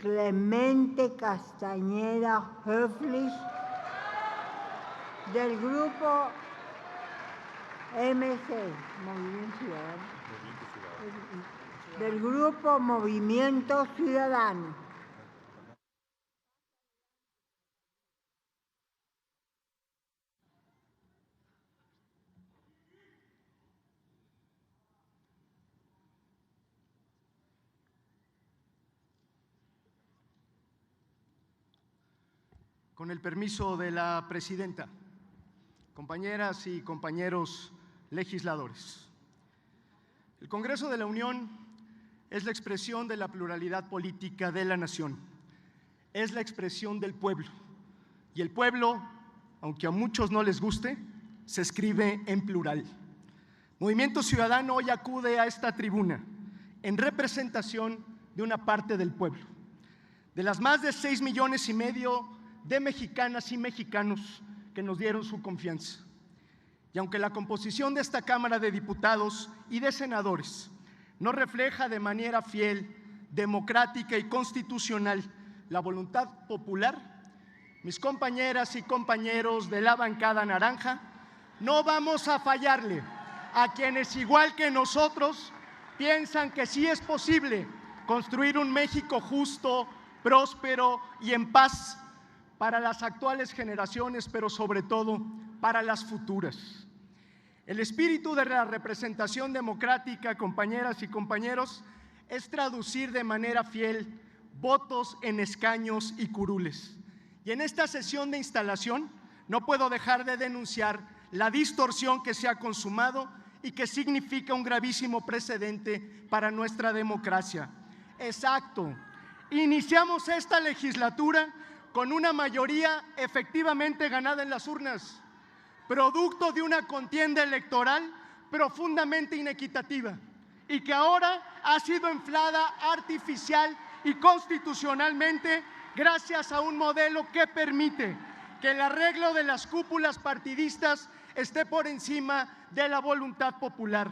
Clemente Castañeda Höflich, del Grupo MC, Movimiento Ciudadano, del Grupo Movimiento Ciudadano. Con el permiso de la presidenta, compañeras y compañeros legisladores, el Congreso de la Unión es la expresión de la pluralidad política de la nación, es la expresión del pueblo, y el pueblo, aunque a muchos no les guste, se escribe en plural. Movimiento Ciudadano hoy acude a esta tribuna en representación de una parte del pueblo, de las más de 6,5 millones de mexicanas y mexicanos que nos dieron su confianza. Y aunque la composición de esta Cámara de Diputados y de Senadores no refleja de manera fiel, democrática y constitucional la voluntad popular, mis compañeras y compañeros de la bancada naranja no vamos a fallarle a quienes, igual que nosotros, piensan que sí es posible construir un México justo, próspero y en paz para las actuales generaciones, pero sobre todo para las futuras. El espíritu de la representación democrática, compañeras y compañeros, es traducir de manera fiel votos en escaños y curules. Y en esta sesión de instalación no puedo dejar de denunciar la distorsión que se ha consumado y que significa un gravísimo precedente para nuestra democracia. Exacto, iniciamos esta legislatura con una mayoría efectivamente ganada en las urnas, producto de una contienda electoral profundamente inequitativa y que ahora ha sido inflada artificial y constitucionalmente gracias a un modelo que permite que el arreglo de las cúpulas partidistas esté por encima de la voluntad popular.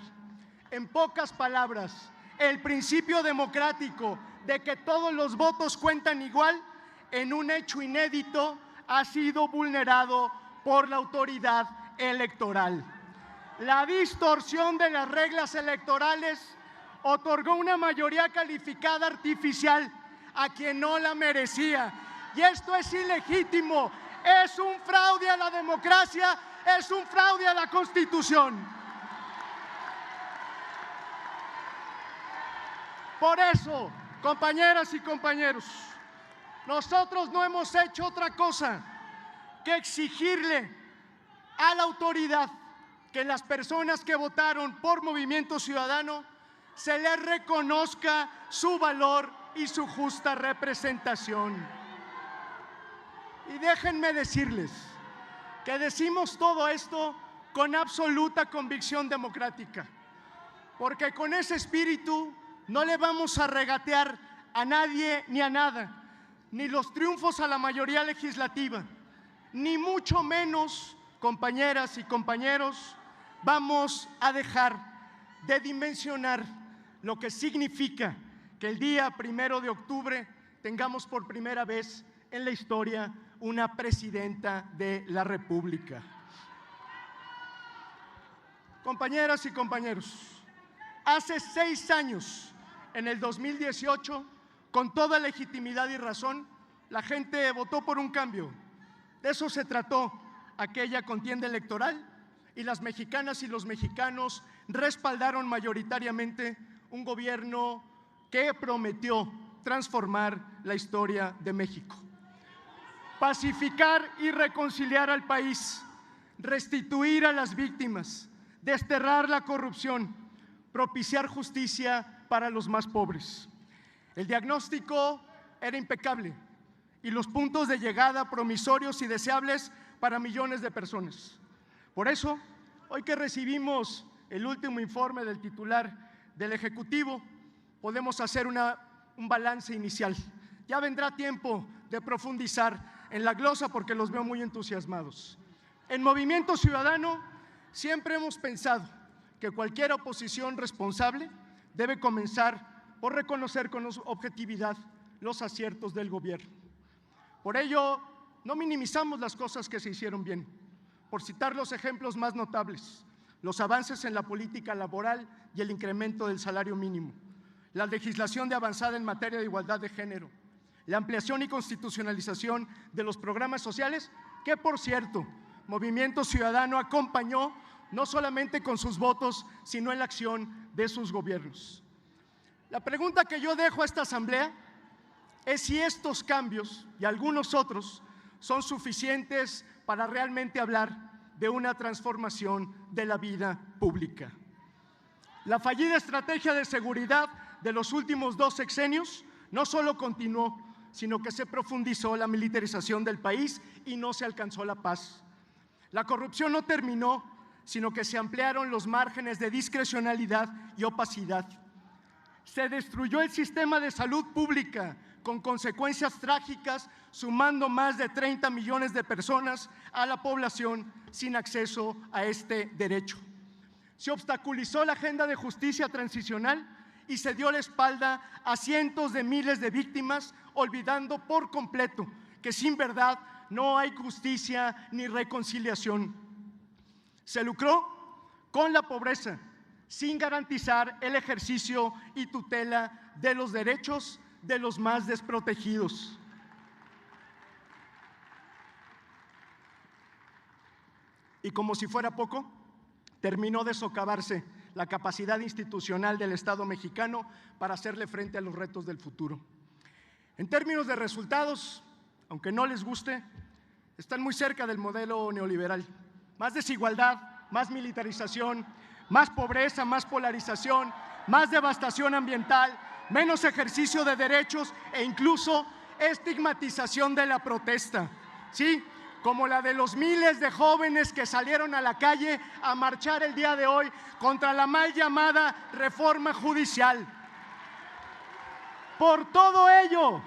En pocas palabras, el principio democrático de que todos los votos cuentan igual, en un hecho inédito, ha sido vulnerado por la autoridad electoral. La distorsión de las reglas electorales otorgó una mayoría calificada artificial a quien no la merecía. Y esto es ilegítimo, es un fraude a la democracia, es un fraude a la Constitución. Por eso, compañeras y compañeros, nosotros no hemos hecho otra cosa que exigirle a la autoridad que las personas que votaron por Movimiento Ciudadano se les reconozca su valor y su justa representación. Y déjenme decirles que decimos todo esto con absoluta convicción democrática, porque con ese espíritu no le vamos a regatear a nadie ni a nada, ni los triunfos a la mayoría legislativa, ni mucho menos, compañeras y compañeros, vamos a dejar de dimensionar lo que significa que el día 1 de octubre tengamos por primera vez en la historia una presidenta de la República. Compañeras y compañeros, hace 6 años, en el 2018, con toda legitimidad y razón, la gente votó por un cambio. De eso se trató aquella contienda electoral y las mexicanas y los mexicanos respaldaron mayoritariamente un gobierno que prometió transformar la historia de México, pacificar y reconciliar al país, restituir a las víctimas, desterrar la corrupción, propiciar justicia para los más pobres. El diagnóstico era impecable y los puntos de llegada promisorios y deseables para millones de personas. Por eso, hoy que recibimos el último informe del titular del Ejecutivo, podemos hacer un balance inicial. Ya vendrá tiempo de profundizar en la glosa porque los veo muy entusiasmados. En Movimiento Ciudadano siempre hemos pensado que cualquier oposición responsable debe comenzar por reconocer con objetividad los aciertos del gobierno. Por ello, no minimizamos las cosas que se hicieron bien. Por citar los ejemplos más notables, los avances en la política laboral y el incremento del salario mínimo, la legislación de avanzada en materia de igualdad de género, la ampliación y constitucionalización de los programas sociales, que por cierto, Movimiento Ciudadano acompañó no solamente con sus votos, sino en la acción de sus gobiernos. La pregunta que yo dejo a esta Asamblea es si estos cambios y algunos otros son suficientes para realmente hablar de una transformación de la vida pública. La fallida estrategia de seguridad de los últimos 2 sexenios no solo continuó, sino que se profundizó la militarización del país y no se alcanzó la paz. La corrupción no terminó, sino que se ampliaron los márgenes de discrecionalidad y opacidad. Se destruyó el sistema de salud pública con consecuencias trágicas, sumando más de 30 millones de personas a la población sin acceso a este derecho. Se obstaculizó la agenda de justicia transicional y se dio la espalda a cientos de miles de víctimas, olvidando por completo que sin verdad no hay justicia ni reconciliación. Se lucró con la pobreza, sin garantizar el ejercicio y tutela de los derechos de los más desprotegidos. Y como si fuera poco, terminó de socavarse la capacidad institucional del Estado mexicano para hacerle frente a los retos del futuro. En términos de resultados, aunque no les guste, están muy cerca del modelo neoliberal. Más desigualdad, más militarización, más pobreza, más polarización, más devastación ambiental, menos ejercicio de derechos e incluso estigmatización de la protesta, ¿sí? Como la de los miles de jóvenes que salieron a la calle a marchar el día de hoy contra la mal llamada reforma judicial. Por todo ello,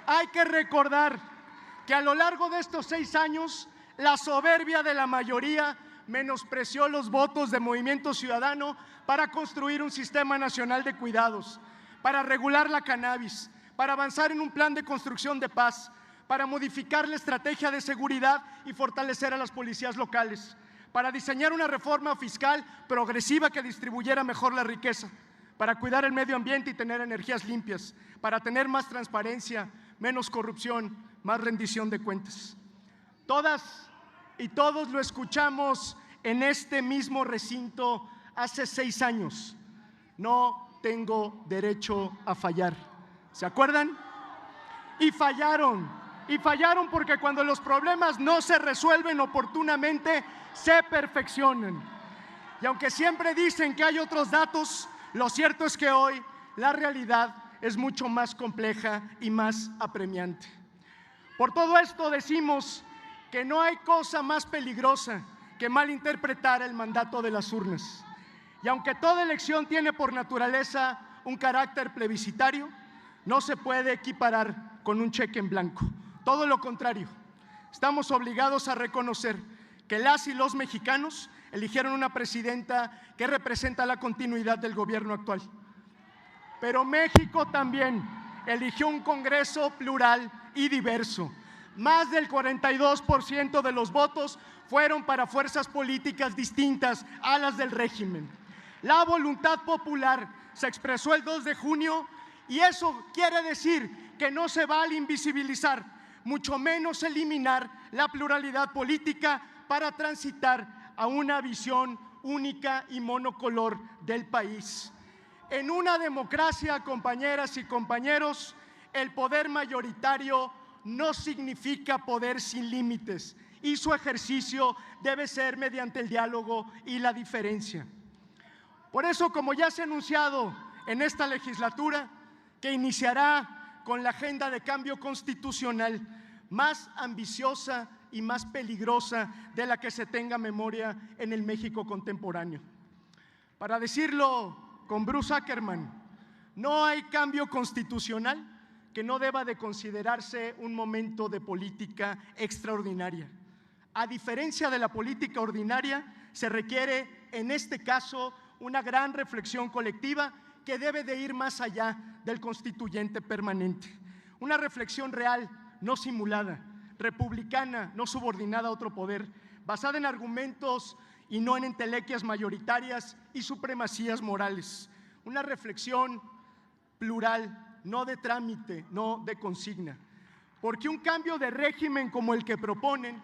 hay que recordar que a lo largo de estos 6 años, la soberbia de la mayoría menospreció los votos de Movimiento Ciudadano para construir un sistema nacional de cuidados, para regular la cannabis, para avanzar en un plan de construcción de paz, para modificar la estrategia de seguridad y fortalecer a las policías locales, para diseñar una reforma fiscal progresiva que distribuyera mejor la riqueza, para cuidar el medio ambiente y tener energías limpias, para tener más transparencia, menos corrupción, más rendición de cuentas. Todas y todos lo escuchamos en este mismo recinto hace 6 años. No tengo derecho a fallar. ¿Se acuerdan? Y fallaron porque cuando los problemas no se resuelven oportunamente, se perfeccionan. Y aunque siempre dicen que hay otros datos, lo cierto es que hoy la realidad es mucho más compleja y más apremiante. Por todo esto decimos que no hay cosa más peligrosa que malinterpretar el mandato de las urnas. Y aunque toda elección tiene por naturaleza un carácter plebiscitario, no se puede equiparar con un cheque en blanco. Todo lo contrario, estamos obligados a reconocer que las y los mexicanos eligieron una presidenta que representa la continuidad del gobierno actual. Pero México también eligió un Congreso plural y diverso. Más del 42% de los votos fueron para fuerzas políticas distintas a las del régimen. La voluntad popular se expresó el 2 de junio y eso quiere decir que no se vale invisibilizar, mucho menos eliminar la pluralidad política para transitar a una visión única y monocolor del país. En una democracia, compañeras y compañeros, el poder mayoritario no significa poder sin límites y su ejercicio debe ser mediante el diálogo y la diferencia. Por eso, como ya se ha anunciado en esta legislatura, que iniciará con la agenda de cambio constitucional más ambiciosa y más peligrosa de la que se tenga memoria en el México contemporáneo. Para decirlo con Bruce Ackerman, no hay cambio constitucional que no deba de considerarse un momento de política extraordinaria. A diferencia de la política ordinaria, se requiere en este caso una gran reflexión colectiva que debe de ir más allá del constituyente permanente. una reflexión real, no simulada, republicana, no subordinada a otro poder, basada en argumentos y no en entelequias mayoritarias y supremacías morales. Una reflexión plural, no de trámite, no de consigna. Porque un cambio de régimen como el que proponen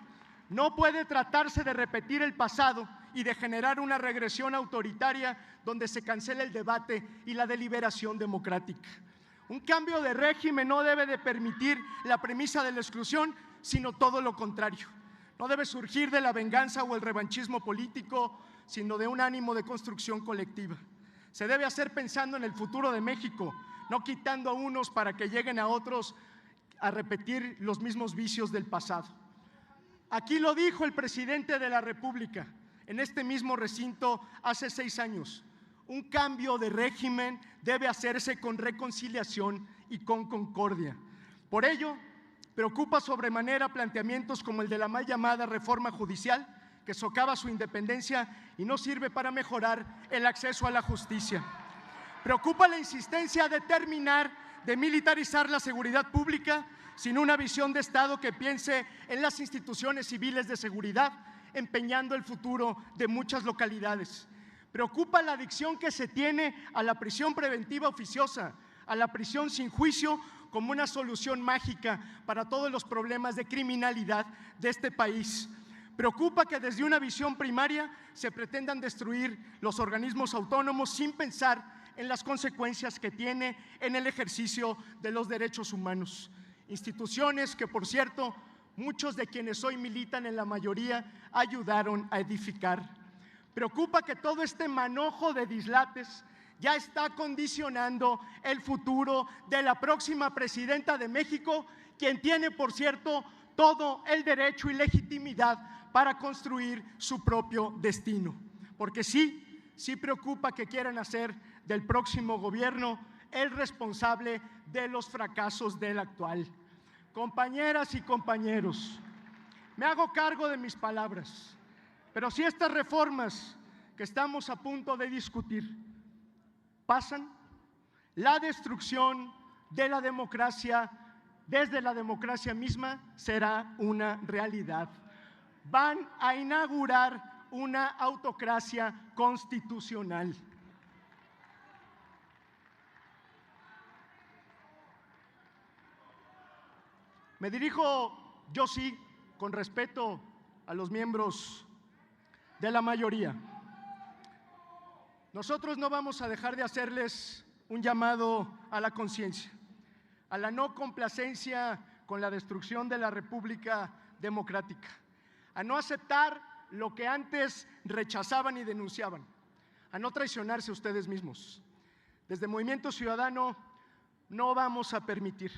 no puede tratarse de repetir el pasado y de generar una regresión autoritaria donde se cancela el debate y la deliberación democrática. Un cambio de régimen no debe de permitir la premisa de la exclusión, sino todo lo contrario. No debe surgir de la venganza o el revanchismo político, sino de un ánimo de construcción colectiva. Se debe hacer pensando en el futuro de México, no quitando a unos para que lleguen a otros a repetir los mismos vicios del pasado. Aquí lo dijo el presidente de la República, en este mismo recinto hace 6 años. Un cambio de régimen debe hacerse con reconciliación y con concordia. Por ello, preocupa sobremanera planteamientos como el de la mal llamada reforma judicial, que socava su independencia y no sirve para mejorar el acceso a la justicia. Preocupa la insistencia de terminar de militarizar la seguridad pública sin una visión de Estado que piense en las instituciones civiles de seguridad, empeñando el futuro de muchas localidades. Preocupa la adicción que se tiene a la prisión preventiva oficiosa, a la prisión sin juicio como una solución mágica para todos los problemas de criminalidad de este país. Preocupa que desde una visión primaria se pretendan destruir los organismos autónomos sin pensar en las consecuencias que tiene en el ejercicio de los derechos humanos. Instituciones que, por cierto, muchos de quienes hoy militan en la mayoría ayudaron a edificar. Preocupa que todo este manojo de dislates ya está condicionando el futuro de la próxima presidenta de México, quien tiene, por cierto, todo el derecho y legitimidad para construir su propio destino. Porque sí preocupa que quieran hacer del próximo gobierno el responsable de los fracasos del actual. Compañeras y compañeros, me hago cargo de mis palabras, pero si estas reformas que estamos a punto de discutir pasan, la destrucción de la democracia desde la democracia misma será una realidad. Van a inaugurar una autocracia constitucional. Me dirijo, yo sí, con respeto a los miembros de la mayoría. Nosotros no vamos a dejar de hacerles un llamado a la conciencia, a la no complacencia con la destrucción de la República Democrática, a no aceptar lo que antes rechazaban y denunciaban, a no traicionarse ustedes mismos. Desde Movimiento Ciudadano no vamos a permitir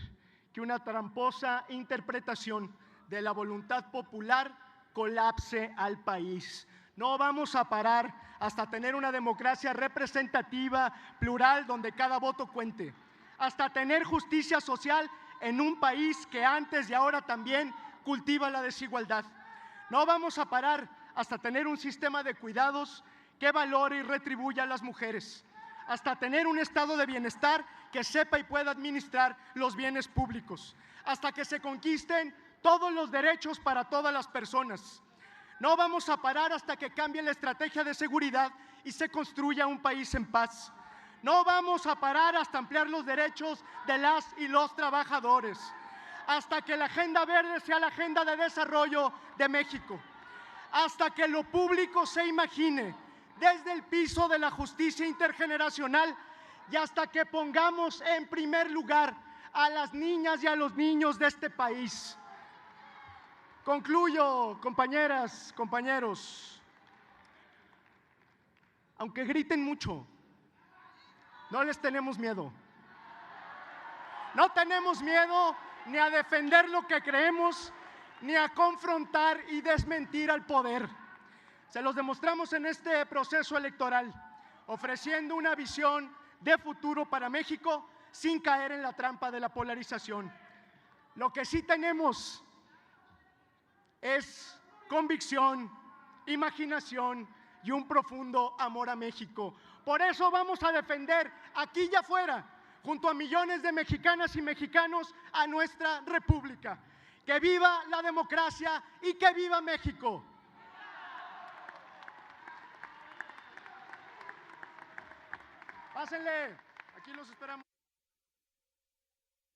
que una tramposa interpretación de la voluntad popular colapse al país. No vamos a parar hasta tener una democracia representativa, plural, donde cada voto cuente, hasta tener justicia social en un país que antes y ahora también cultiva la desigualdad. No vamos a parar hasta tener un sistema de cuidados que valore y retribuya a las mujeres, hasta tener un estado de bienestar que sepa y pueda administrar los bienes públicos, hasta que se conquisten todos los derechos para todas las personas. No vamos a parar hasta que cambie la estrategia de seguridad y se construya un país en paz. No vamos a parar hasta ampliar los derechos de las y los trabajadores, hasta que la agenda verde sea la agenda de desarrollo de México, hasta que lo público se imagine desde el piso de la justicia intergeneracional y hasta que pongamos en primer lugar a las niñas y a los niños de este país. Concluyo, compañeras, compañeros. Aunque griten mucho, no les tenemos miedo. No tenemos miedo ni a defender lo que creemos, ni a confrontar y desmentir al poder. Se los demostramos en este proceso electoral, ofreciendo una visión de futuro para México sin caer en la trampa de la polarización. Lo que sí tenemos es convicción, imaginación y un profundo amor a México. Por eso vamos a defender aquí y afuera, junto a millones de mexicanas y mexicanos, a nuestra República. ¡Que viva la democracia y que viva México! Pásenle, aquí los esperamos.